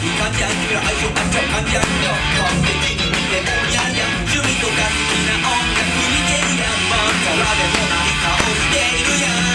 い感じや君ら愛情あっちゃう感じや完璧に見てもやんや趣味とか好きな音楽見てるやんバンからでもない顔しているやん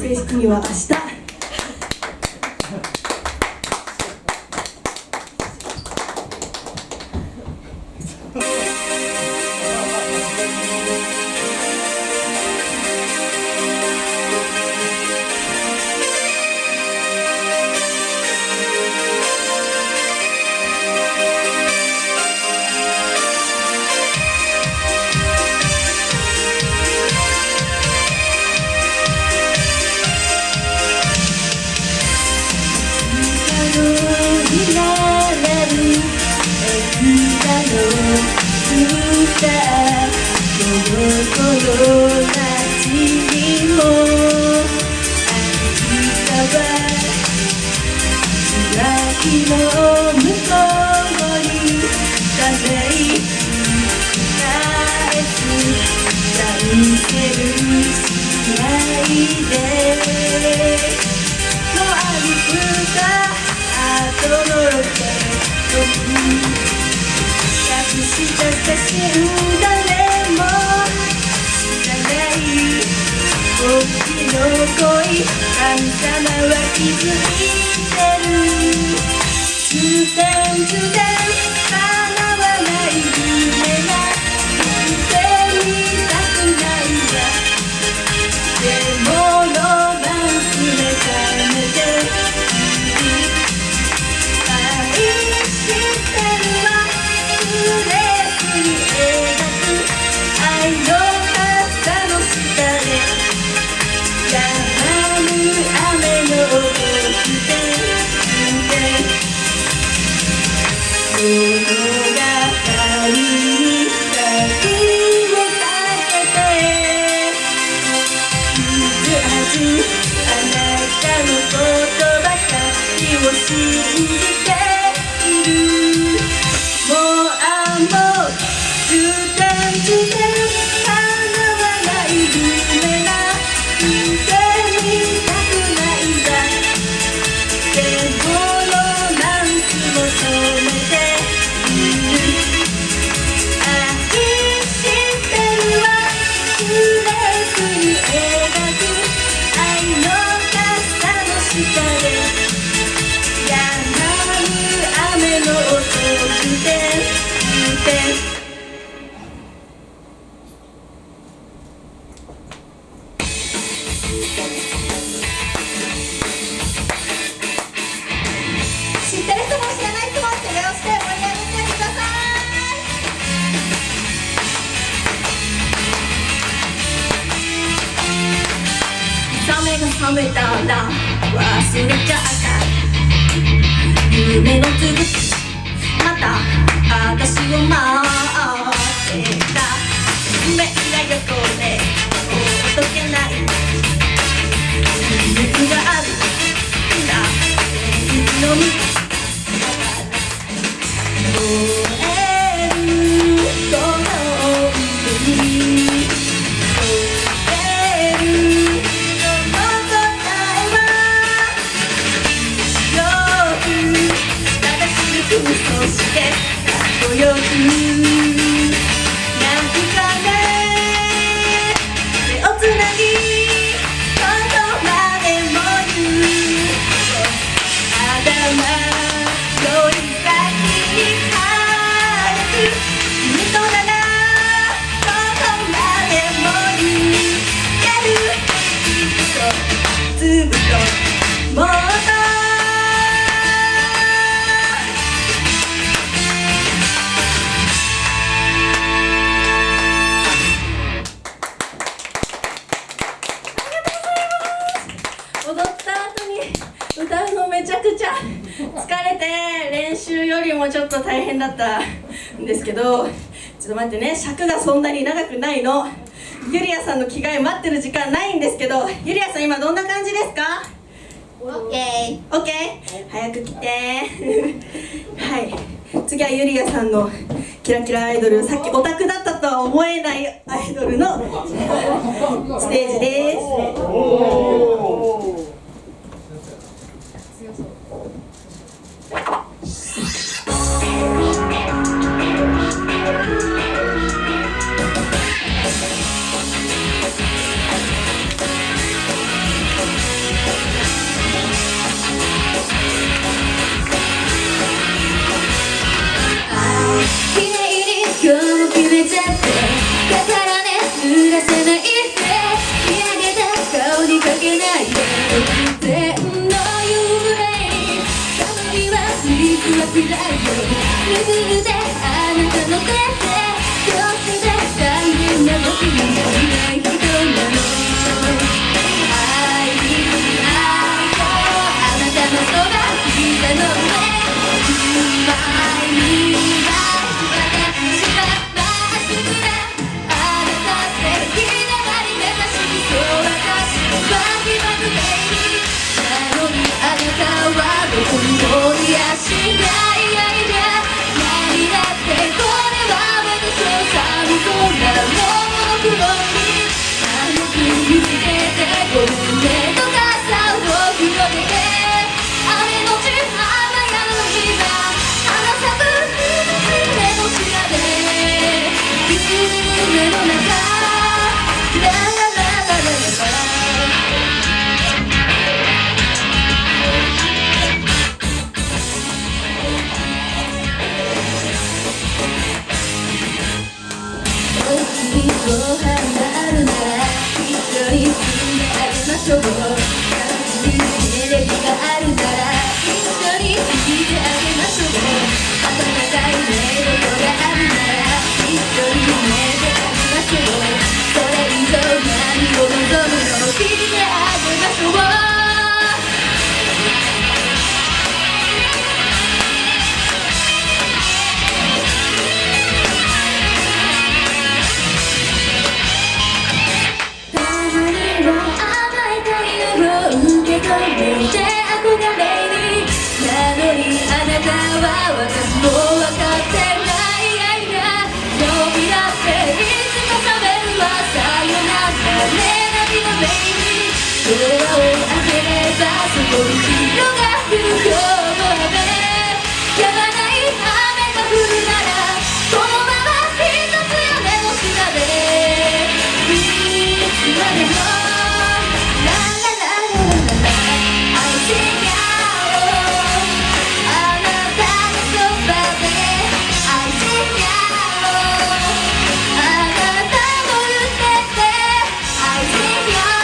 正式には明日。叶わない夢が信じている。もう充電して叶わない夢なんて見たくないんだ。でもロマンス求めている。愛してるわスレートに描く愛の傘の下で止まぬ雨の音をして知ってる人も知らない人も手をして盛り上げてください。目が覚めたんだ忘れちゃった夢の続きまた私を待ってた夢が横でほっとけない秘密があるんだのみ燃えるこの海に燃えるその答えはよく正しくそしてかっこよく何かね手をつなぎどこまでも言うあだ名より先に早く君とならどこまでも言えるずっともっと踊った後に歌うのめちゃくちゃ疲れて練習よりもちょっと大変だったんですけど、ちょっと待ってね、尺がそんなに長くないの。ゆりやさんの着替え待ってる時間ないんですけど、ゆりやさん今どんな感じですか？ OK 早く来てはい、次はゆりやさんのキラキラアイドル、さっきオタクだったとは思えないアイドルのステージです。今日も決めちゃってだからね濡らせないで見上げた顔にかけないで突然の夕暮れにたまにはリクは暗いよめぐるであなたの手でどうして大変な僕になりない人なの愛とあなたのそばにいたのねうまい本当にやしない間何だってこれは私を寒そうなもの黒に早く見つけてごめんねと傘を広げて雨のち雨やの日が花咲く夢の下で夢の中ララララララご飯があるなら一緒に住んであげましょうテレビがあるなら一緒に見てあげましょう暖かい寝床があるなら一緒に寝てあげましょうそれ以上何を望むの聞いてあげましょう受け止めて憧れにな空を開ければそこに広がる今日の雨やまない雨が降るならこのまま一つ屋根の下でいつまでもラララララララ I sing out あなたのそばで I sing out あなたも歌って I sing out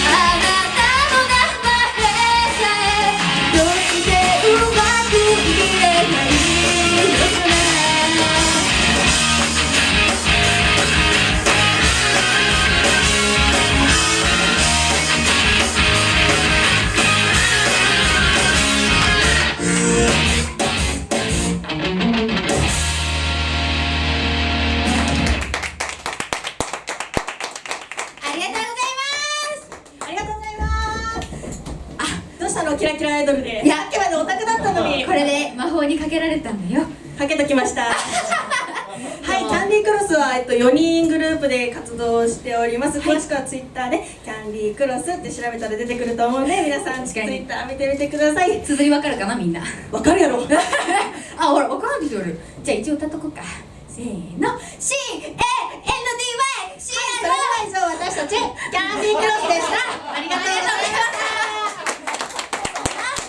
あなたの名前さえどうしてうまく言えないのかなありがとうございますありがとうございますあ、どうしたのキラキラアイドルでいやさっきまでオタクだったのにこれで魔法にかけられたんだよ。かけときましたはい、キャンディークロスは、4人グループで活動しております。詳しくはツイッターでキャンディークロスって調べたら出てくると思うので、皆さんツイ確かにッター見てみてください。綴りわかるかなみんな。わかるやろあ、ほら、わからん人いる。じゃあ一応歌っとこうか。せーの。CANDY それでは以上私たちキャンディークロスでした。ありがとうございました。